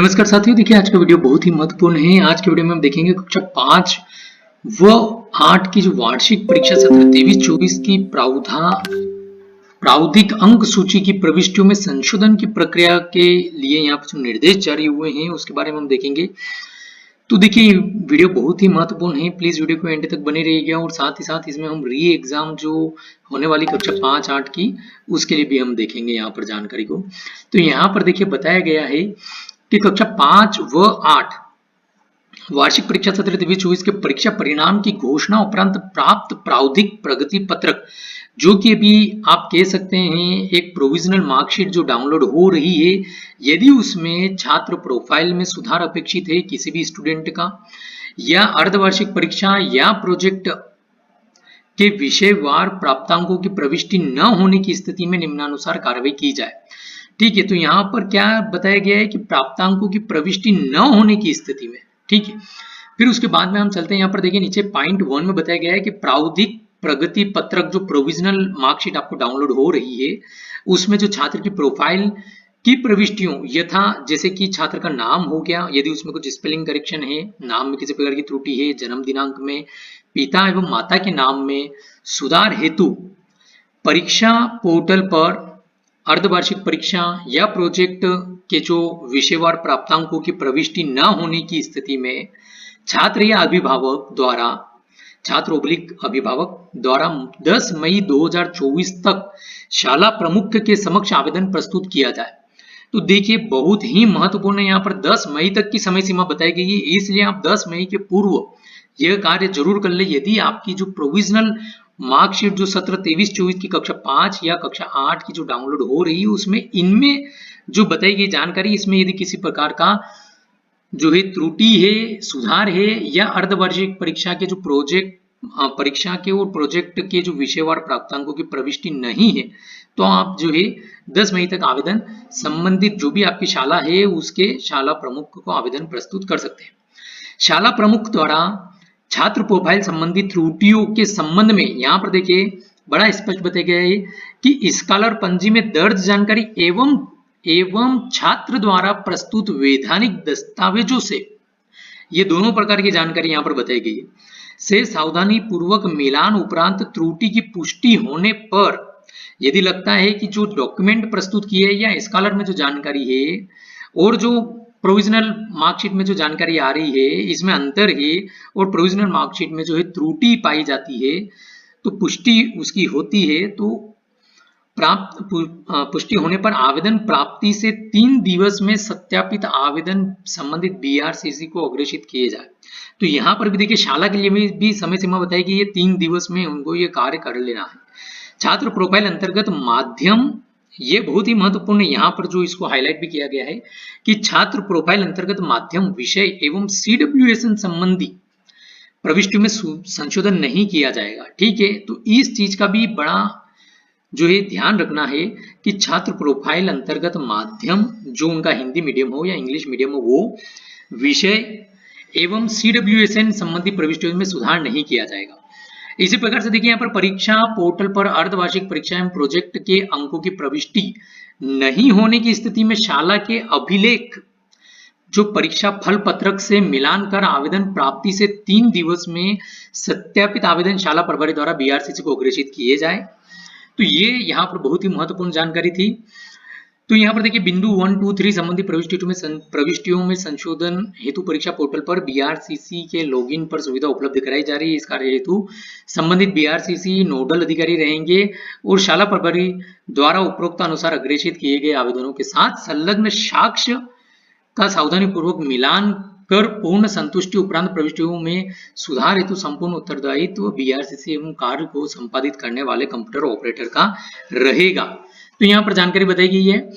नमस्कार साथियों, देखिए आज का वीडियो बहुत ही महत्वपूर्ण है। आज के वीडियो में हम देखेंगे कक्षा 5 व 8 की जो वार्षिक परीक्षा सत्र 23-24 की प्रावधिक अंक सूची की प्रविष्टियों में संशोधन की प्रक्रिया के लिए यहाँ पर जो निर्देश जारी हुए हैं उसके बारे में हम देखेंगे। तो देखिए वीडियो बहुत ही महत्वपूर्ण है, प्लीज वीडियो को एंड तक बने रहिएगा और साथ ही साथ इसमें हम री एग्जाम जो होने वाली कक्षा 5-8 की उसके लिए भी हम देखेंगे यहाँ पर जानकारी को। तो यहाँ पर देखिए बताया गया है कि कक्षा 5 व 8 वार्षिक परीक्षा सत्र 23-24 के परीक्षा परिणाम की घोषणा उपरांत प्राप्त प्रावधिक प्रगति पत्रक, जो कि अभी आप कह सकते हैं एक प्रोविजनल मार्कशीट जो डाउनलोड हो रही है, यदि उसमें छात्र प्रोफाइल में सुधार अपेक्षित है किसी भी स्टूडेंट का, या अर्धवार्षिक परीक्षा या प्रोजेक्ट के विषयवार प्राप्तांकों की प्रविष्टि न होने की स्थिति में निम्नानुसार कार्रवाई की जाए। ठीक है, तो यहाँ पर क्या बताया गया है कि प्राप्तांकों की प्रविष्टि न होने की स्थिति में, ठीक है। फिर उसके बाद में हम चलते हैं, यहाँ पर देखिए नीचे पॉइंट 1 में बताया गया है कि प्रावधिक प्रगति पत्रक जो प्रोविजनल मार्कशीट आपको डाउनलोड हो रही है उसमें जो छात्र की प्रोफाइल की प्रविष्टियों यथा जैसे कि छात्र का नाम हो गया, यदि उसमें कुछ स्पेलिंग करेक्शन है, नाम में किसी प्रकार की त्रुटि है, जन्म दिनांक में, पिता एवं माता के नाम में सुधार हेतु परीक्षा पोर्टल पर अर्धवार्षिक परीक्षा या प्रोजेक्ट के जो विषयवार प्राप्तांकों की प्रविष्टि न होने की स्थिति में छात्र या अभिभावक द्वारा अभिभावक द्वारा 10 मई 2024 तक शाला प्रमुख के समक्ष आवेदन प्रस्तुत किया जाए। तो देखिए बहुत ही महत्वपूर्ण है, यहाँ पर 10 मई तक की समय सीमा बताई गई है, इसलिए आप 10 मई के पूर्व यह कार्य जरूर कर ले। यदि आपकी जो प्रोविजनल मार्कशीट जो सत्र 23-24 की कक्षा 5 या कक्षा 8 की जो डाउनलोड हो रही है उसमें इनमें जो बताई गई जानकारी, इसमें यदि किसी प्रकार का जो है त्रुटि है, सुधार है, या अर्धवार्षिक परीक्षा के जो परीक्षा के और प्रोजेक्ट के जो विषयवार प्राप्तांकों की प्रविष्टि नहीं है, तो आप जो है 10 मई तक आवेदन संबंधित जो भी आपकी शाला है उसके शाला प्रमुख को आवेदन प्रस्तुत कर सकते हैं। शाला प्रमुख द्वारा छात्र प्रोफाइल संबंधी त्रुटियों के संबंध में यहाँ पर देखिए बड़ा स्पष्ट बताया गया है कि स्कॉलर पंजी में दर्ज जानकारी एवं छात्र द्वारा प्रस्तुत वैधानिक दस्तावेजों से, ये दोनों प्रकार की जानकारी यहाँ पर बताई गई है, से सावधानी पूर्वक मिलान उपरांत त्रुटि की पुष्टि होने पर यदि लगता है कि जो डॉक्यूमेंट प्रस्तुत किए या स्कॉलर में जो जानकारी है और जो प्रोविजनल मार्कशीट में जो जानकारी आ रही है इसमें अंतर है और प्रोविजनल मार्कशीट में जो है त्रुटि पाई जाती है, तो पुष्टि उसकी होती है, तो पुष्टि होने पर आवेदन प्राप्ति से 3 दिवस में सत्यापित आवेदन संबंधित बीआरसीसी को अग्रेषित किए जाए। तो यहाँ पर भी देखिए शाला के लिए भी समय सीमा बताई गई है, 3 दिवस में उनको ये कार्य कर लेना है। छात्र प्रोफाइल अंतर्गत माध्यम, ये बहुत ही महत्वपूर्ण है, यहाँ पर जो इसको हाईलाइट भी किया गया है कि छात्र प्रोफाइल अंतर्गत माध्यम विषय एवं CWSN संबंधी प्रविष्टियों में संशोधन नहीं किया जाएगा। ठीक है, तो इस चीज का भी बड़ा जो है ध्यान रखना है कि छात्र प्रोफाइल अंतर्गत माध्यम जो उनका हिंदी मीडियम हो या इंग्लिश मीडियम हो वो विषय एवं CWSN संबंधी प्रविष्टियों में सुधार नहीं किया जाएगा। इसी प्रकार से देखिए यहाँ पर परीक्षा पोर्टल पर अर्धवार्षिक परीक्षा एवं प्रोजेक्ट के अंकों की प्रविष्टि नहीं होने की स्थिति में शाला के अभिलेख जो परीक्षा फल पत्रक से मिलान कर आवेदन प्राप्ति से 3 दिवस में सत्यापित आवेदन शाला प्रभारी द्वारा बीआरसीसी को अग्रेषित किए जाए। तो ये यहाँ पर बहुत ही महत्वपूर्ण जानकारी थी। तो यहाँ पर देखिए बिंदु 1, 2, 3 संबंधी प्रविष्टियों में संशोधन हेतु परीक्षा पोर्टल पर बीआरसीसी के लॉगिन पर सुविधा उपलब्ध कराई जा रही है। इस कार्य हेतु संबंधित बीआरसीसी नोडल अधिकारी रहेंगे और शाला प्रभारी द्वारा उपरोक्त अनुसार अग्रेषित किए गए आवेदनों के साथ संलग्न साक्ष्य का सावधानी पूर्वक मिलान कर पूर्ण संतुष्टि उपरांत प्रविष्टियों में सुधार हेतु संपूर्ण उत्तरदायित्व बीआरसीसी एवं कार्य को संपादित करने वाले कंप्यूटर ऑपरेटर का रहेगा। तो यहाँ पर जानकारी बताई गई है।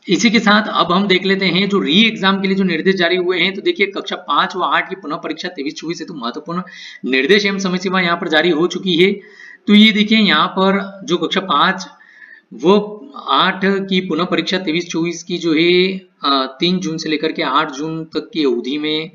इसी के साथ अब हम देख लेते हैं जो री एग्जाम के लिए जो निर्देश जारी हुए हैं। तो देखिए कक्षा 5 व 8 की पुनः परीक्षा 23-24 हेतु महत्वपूर्ण निर्देश एवं समय सीमा यहाँ पर जारी हो चुकी है। तो ये देखिए यहाँ पर जो कक्षा 5 वो 8 की पुनः परीक्षा 23-24 की जो है 3 जून से लेकर के 8 जून तक की अवधि में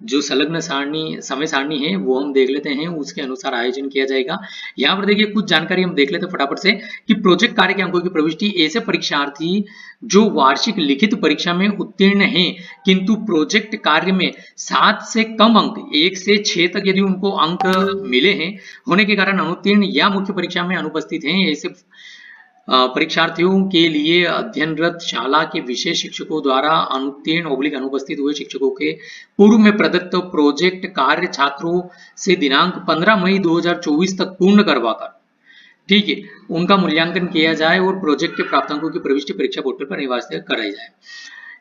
जो संलग्न सारणी समय सारणी है वो हम देख लेते हैं, उसके अनुसार आयोजन किया जाएगा। यहाँ पर देखिए कुछ जानकारी हम देख लेते हैं फटाफट से कि प्रोजेक्ट कार्य के अंकों की प्रविष्टि ऐसे परीक्षार्थी जो वार्षिक लिखित परीक्षा में उत्तीर्ण हैं किंतु प्रोजेक्ट कार्य में 7 से कम अंक 1 से 6 तक यदि उनको अंक मिले हैं होने के कारण अनुत्तीर्ण या मुख्य परीक्षा में अनुपस्थित हैं, ऐसे परीक्षार्थियों के लिए अध्ययनरत शाला के विशेष शिक्षकों द्वारा अनुत्तीर्ण अनुपस्थित हुए शिक्षकों के पूर्व में प्रदत्त प्रोजेक्ट कार्य छात्रों से दिनांक 15 मई 2024 तक पूर्ण करवाकर, ठीक है, उनका मूल्यांकन किया जाए और प्रोजेक्ट के प्राप्तांकों की प्रविष्टि परीक्षा पोर्टल पर अनिवार्य कराई जाए।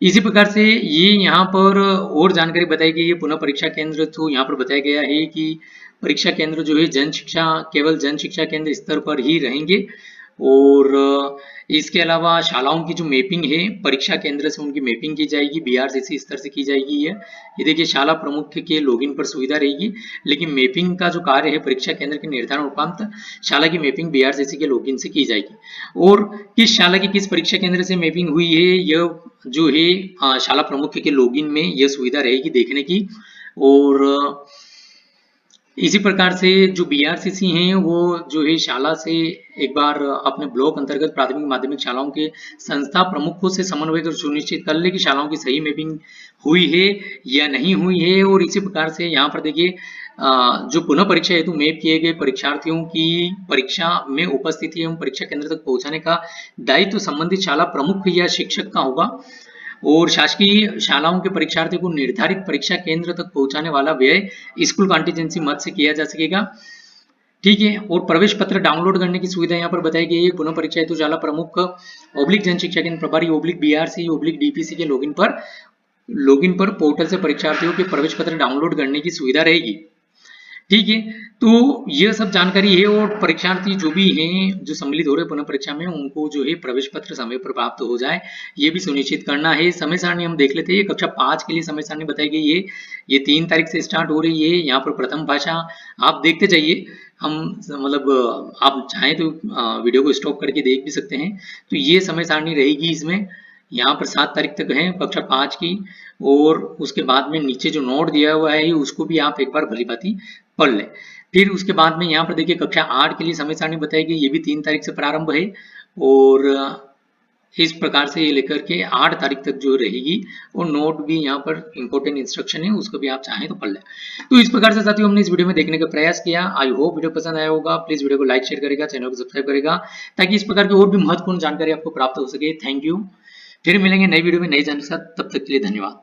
इसी प्रकार से ये यहाँ पर और जानकारी बताई गई है पुनः परीक्षा केंद्र। तो यहाँ पर बताया गया है कि परीक्षा केंद्र जो है जन शिक्षा केवल जन शिक्षा केंद्र स्तर पर ही रहेंगे और इसके अलावा शालाओं की जो मैपिंग है परीक्षा केंद्र से उनकी मैपिंग की जाएगी, बीआरसीसी स्तर से की जाएगी। ये देखिए शाला प्रमुख के लॉगिन पर सुविधा रहेगी, लेकिन मैपिंग का जो कार्य है परीक्षा केंद्र के निर्धारण उपरांत शाला की मैपिंग बीआरसीसी के लॉगिन से की जाएगी। और किस शाला की किस परीक्षा केंद्र से मैपिंग हुई है यह जो है शाला प्रमुख के लॉगिन में यह सुविधा रहेगी देखने की। और इसी प्रकार से जो बीआरसीसी हैं वो जो है शाला से एक बार अपने ब्लॉक अंतर्गत प्राथमिक माध्यमिक शालाओं के संस्था प्रमुखों से समन्वय कर सुनिश्चित कर ले कि शालाओं की सही मैपिंग हुई है या नहीं हुई है। और इसी प्रकार से यहाँ पर देखिए जो पुनः परीक्षा हेतु मैप किए गए परीक्षार्थियों की परीक्षा में उपस्थिति एवं परीक्षा केंद्र तक पहुंचाने का दायित्व संबंधित शाला प्रमुख या शिक्षक का होगा और शासकीय शालाओं के परीक्षार्थियों को निर्धारित परीक्षा केंद्र तक पहुंचाने वाला व्यय स्कूल कॉन्टिजेंसी मद से किया जा सकेगा, ठीक है। और प्रवेश पत्र डाउनलोड करने की सुविधा यहाँ पर बताई गई है। पुनः परीक्षा हेतु शाला प्रमुख ओब्लिक जन शिक्षा केंद्र प्रभारी ओब्लिक बीआरसी ओब्लिक डीपीसी के लॉगिन पर पोर्टल से परीक्षार्थियों के प्रवेश पत्र डाउनलोड करने की सुविधा रहेगी, ठीक है। तो यह सब जानकारी है और परीक्षार्थी जो भी हैं जो सम्मिलित हो रहे पुनः परीक्षा में उनको जो है प्रवेश पत्र समय पर प्राप्त हो जाए ये भी सुनिश्चित करना है। समय सारणी हम देख लेते हैं। कक्षा 5 के लिए समय सारणी बताई गई है, ये 3 तारीख से स्टार्ट हो रही है। यहाँ पर प्रथम भाषा आप देखते जाइए, हम मतलब आप चाहें तो वीडियो को स्टॉप करके देख भी सकते हैं। तो ये समय सारणी रहेगी इसमें। यहाँ पर 7 तारीख तक है कक्षा 5 की और उसके बाद में नीचे जो नोट दिया हुआ है उसको भी आप एक बार भली भांति पढ़ लें। फिर उसके बाद में यहाँ पर देखिए कक्षा 8 के लिए समय सारणी बताई गई, ये भी 3 तारीख से प्रारंभ है और इस प्रकार से ये लेकर के 8 तारीख तक जो रहेगी और नोट भी यहाँ पर इंपॉर्टेंट इंस्ट्रक्शन है उसको भी आप चाहें तो पढ़ लें। तो इस प्रकार से साथियों हमने इस वीडियो में देखने का प्रयास किया। आई होप वीडियो पसंद आया होगा। प्लीज वीडियो को लाइक शेयर करेगा, चैनल को सब्सक्राइब करेगा ताकि इस प्रकार की और भी महत्वपूर्ण जानकारी आपको प्राप्त हो सके। Thank you. फिर मिलेंगे नई वीडियो में नई जानकारी के साथ, तब तक के लिए धन्यवाद।